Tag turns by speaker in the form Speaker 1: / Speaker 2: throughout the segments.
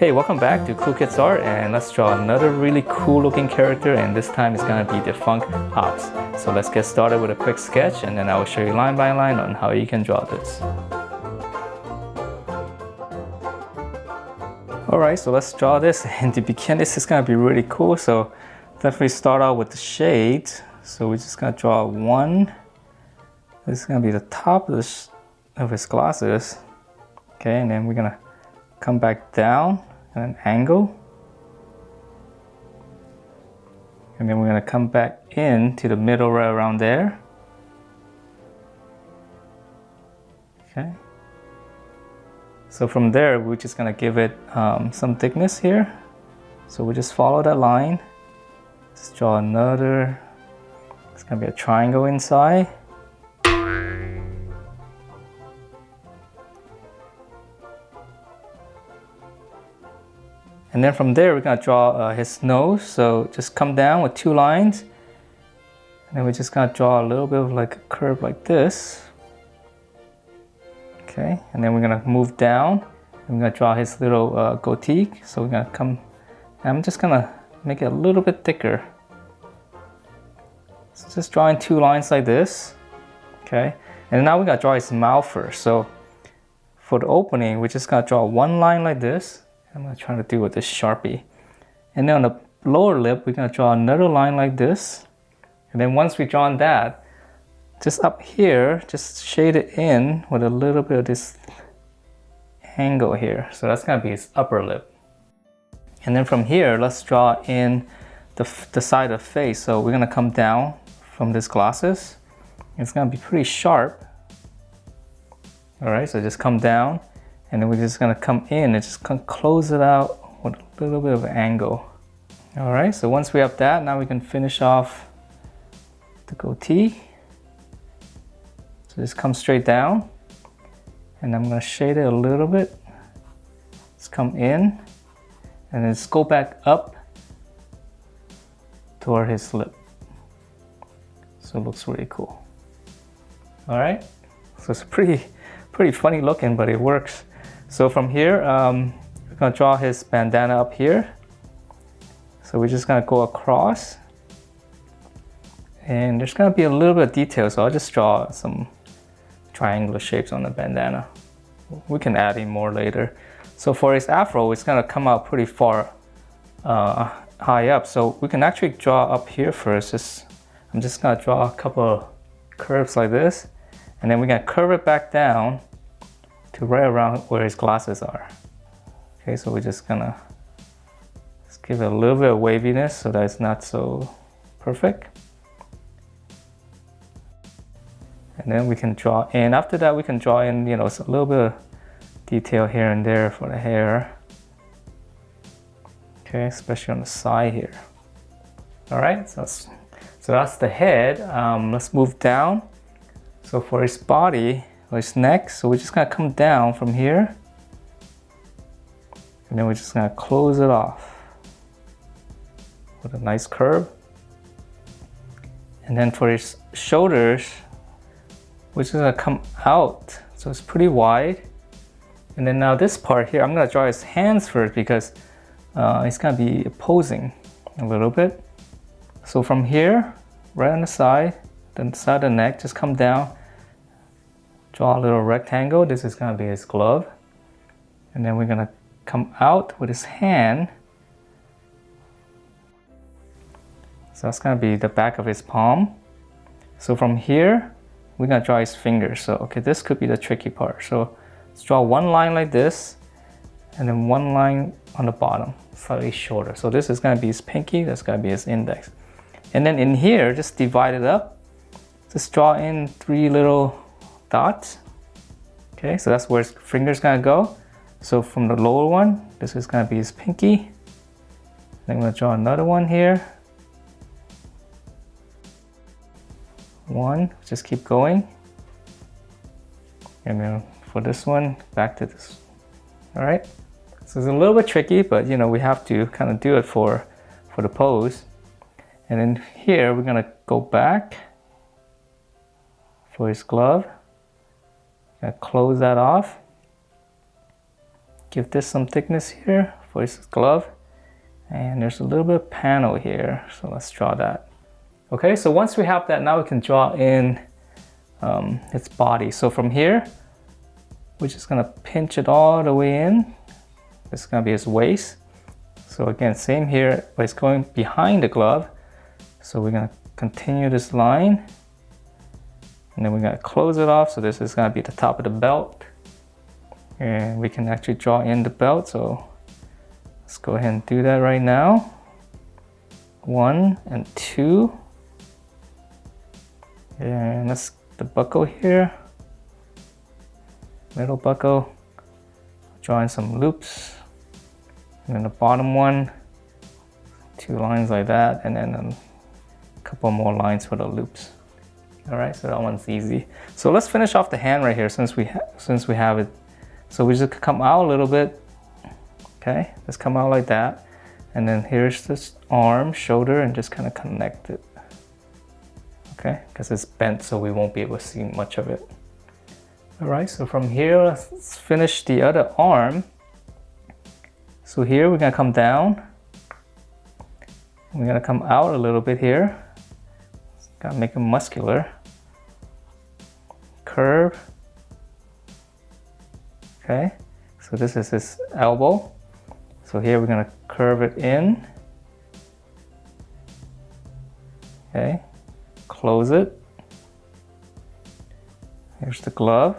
Speaker 1: Hey, welcome back to Cool Kids Art, and let's draw another really cool looking character, and this time it's gonna be the Funk Ops. So let's get started with a quick sketch, and then I will show you line by line on how you can draw this. Alright, so let's draw this, and to begin this is gonna be really cool, so definitely start out with the shades. So we're just gonna draw one. This is gonna be the top of his glasses. Okay, and then we're gonna come back down at an angle, and then we're going to come back in to the middle right around there. Okay, so from there we're just going to give it some thickness here, so we just follow that line. Let's draw another. It's going to be a triangle inside. And then from there, we're gonna draw his nose. So just come down with two lines. And then we're just gonna draw a little bit of like a curve like this. Okay, and then we're gonna move down. And we're gonna draw his little goatee. So we're gonna come, I'm just gonna make it a little bit thicker. So just drawing two lines like this. Okay, and now we're gonna draw his mouth first. So for the opening, we're just gonna draw one line like this. I'm going to try to do with this Sharpie. And then on the lower lip, we're going to draw another line like this. And then once we've drawn that, just up here, just shade it in with a little bit of this angle here. So that's going to be his upper lip. And then from here, let's draw in the side of the face. So we're going to come down from this glasses. It's going to be pretty sharp. All right, so just come down. And then we're just gonna come in and just close it out with a little bit of an angle. All right, so once we have that, now we can finish off the goatee. So just come straight down, and I'm gonna shade it a little bit. Just come in, and then just go back up toward his lip. So it looks really cool. All right, so it's pretty funny looking, but it works. So from here, we're gonna draw his bandana up here. So we're just gonna go across. And there's gonna be a little bit of detail, so I'll just draw some triangular shapes on the bandana. We can add in more later. So for his afro, it's gonna come out pretty far high up. So we can actually draw up here first. I'm just gonna draw a couple of curves like this. And then we're gonna curve it back down to right around where his glasses are. Okay, so we're just gonna give it a little bit of waviness so that it's not so perfect. And then we can draw in, after that we can draw in, you know, a little bit of detail here and there for the hair. Okay, especially on the side here. All right, so that's the head. Let's move down. So for his body, or his neck, so we're just gonna come down from here, and then we're just gonna close it off with a nice curve. And then for his shoulders, we're just gonna come out, so it's pretty wide. And then now this part here, I'm gonna draw his hands first because he's gonna be posing a little bit. So from here, right on the side of the neck, just come down. Draw a little rectangle. This is going to be his glove. And then we're going to come out with his hand. So that's going to be the back of his palm. So from here, we're going to draw his fingers. So, okay, this could be the tricky part. So let's draw one line like this, and then one line on the bottom, slightly shorter. So this is going to be his pinky. That's going to be his index. And then in here, just divide it up. Just draw in 3 little dots. Okay, so that's where his finger's gonna go. So from the lower one, this is gonna be his pinky. Then I'm gonna draw another one here. One, just keep going. And then for this one, back to this. All right, so it's a little bit tricky, but you know, we have to kind of do it for the pose. And then here, we're gonna go back for his glove. Close that off. Give this some thickness here for his glove. And there's a little bit of panel here, so let's draw that. Okay, so once we have that, now we can draw in its body. So from here, we're just gonna pinch it all the way in. This is gonna be his waist. So again, same here, but it's going behind the glove. So we're gonna continue this line. And then we're gonna close it off. So this is gonna be the top of the belt. And we can actually draw in the belt. So let's go ahead and do that right now. 1 and 2. And let's the buckle here. Middle buckle. Draw in some loops. And then the bottom one. 2 lines like that. And then a couple more lines for the loops. All right, so that one's easy. So let's finish off the hand right here since we have it. So we just come out a little bit. Okay, let's come out like that. And then here's this arm, shoulder, and just kind of connect it. Okay, because it's bent, so we won't be able to see much of it. All right, so from here, let's finish the other arm. So here we're gonna come down. We're gonna come out a little bit here. Gotta make it muscular. Curve. Okay, so this is his elbow. So here we're gonna curve it in. Okay, close it. Here's the glove.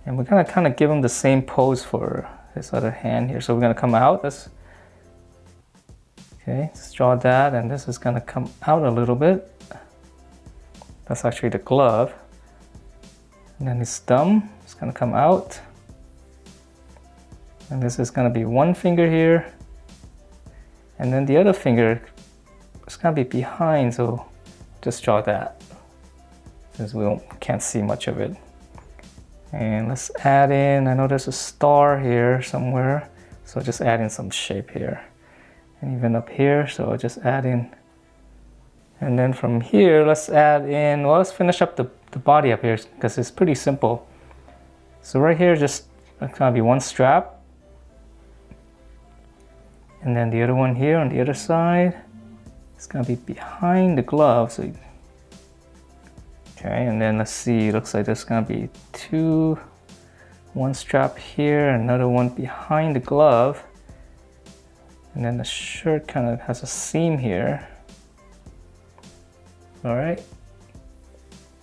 Speaker 1: And we're gonna kind of give him the same pose for his other hand here. So we're gonna come out. Let's draw that, and this is gonna come out a little bit. That's actually the glove. And then his thumb is gonna come out. And this is gonna be one finger here. And then the other finger is gonna be behind, so just draw that, since we can't see much of it. And let's add in, I know there's a star here somewhere, so just add in some shape here. And even up here, so just add in. And then from here, let's add in, well, let's finish up the body up here, because it's pretty simple. So right here, just it's gonna be one strap. And then the other one here on the other side, it's gonna be behind the glove. So, okay, and then let's see, it looks like there's gonna be one strap here, another one behind the glove. And then the shirt kind of has a seam here. All right,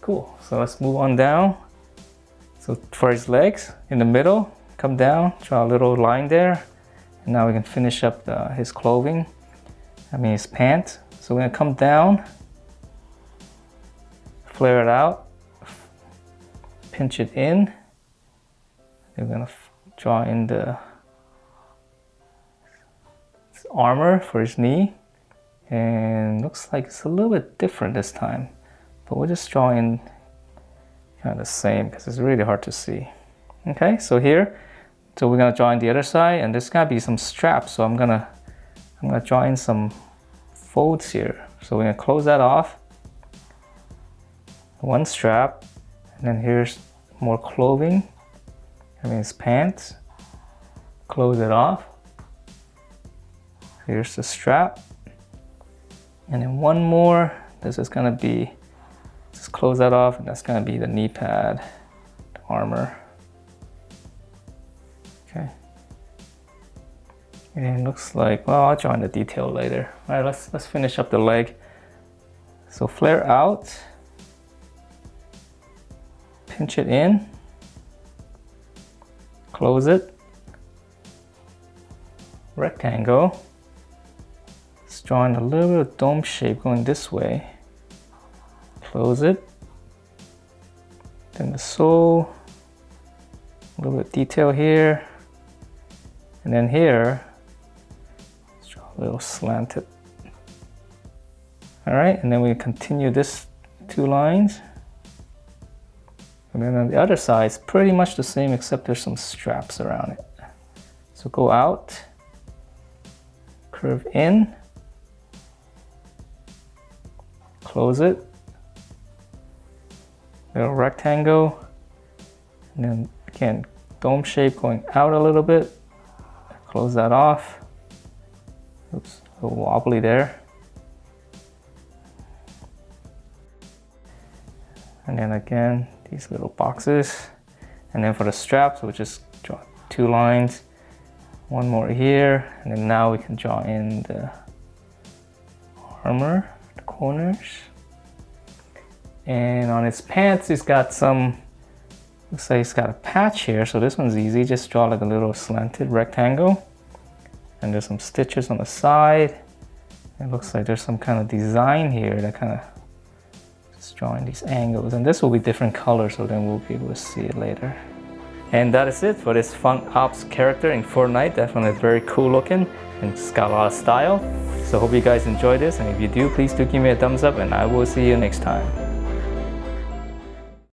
Speaker 1: cool. So let's move on down. So for his legs, in the middle, come down, draw a little line there. And now we can finish up his clothing, his pants. So we're gonna come down, flare it out, pinch it in. Then we're gonna draw in the armor for his knee. And looks like it's a little bit different this time, but we'll just draw in kind of the same because it's really hard to see. Okay, so here, so we're gonna draw in the other side, and there's gotta be some straps. So I'm gonna draw in some folds here. So we're gonna close that off. One strap, and then here's more clothing. His pants. Close it off. Here's the strap. And then one more. This is gonna be, just close that off, and that's gonna be the knee pad, the armor. Okay. And it looks like, well, I'll draw in the detail later. All right, let's finish up the leg. So flare out, pinch it in, close it, rectangle. Let's draw in a little bit of dome shape going this way. Close it. Then the sole, a little bit of detail here. And then here, let's draw a little slanted. All right, and then we continue this 2 lines. And then on the other side, it's pretty much the same, except there's some straps around it. So go out, curve in, close it, little rectangle, and then again, dome shape going out a little bit, close that off. Oops, a little wobbly there. And then again, these little boxes. And then for the straps, we'll just draw 2 lines. One more here. And then now we can draw in the armor, the corners. And on its pants, it's got some, looks like it's got a patch here. So this one's easy. Just draw like a little slanted rectangle. And there's some stitches on the side. It looks like there's some kind of design here that kind of just drawing these angles. And this will be different colors, so then we'll be able to see it later. And that is it for this Funk Ops character in Fortnite. Definitely very cool looking and it's got a lot of style. So hope you guys enjoyed this, and if you do, please do give me a thumbs up, and I will see you next time.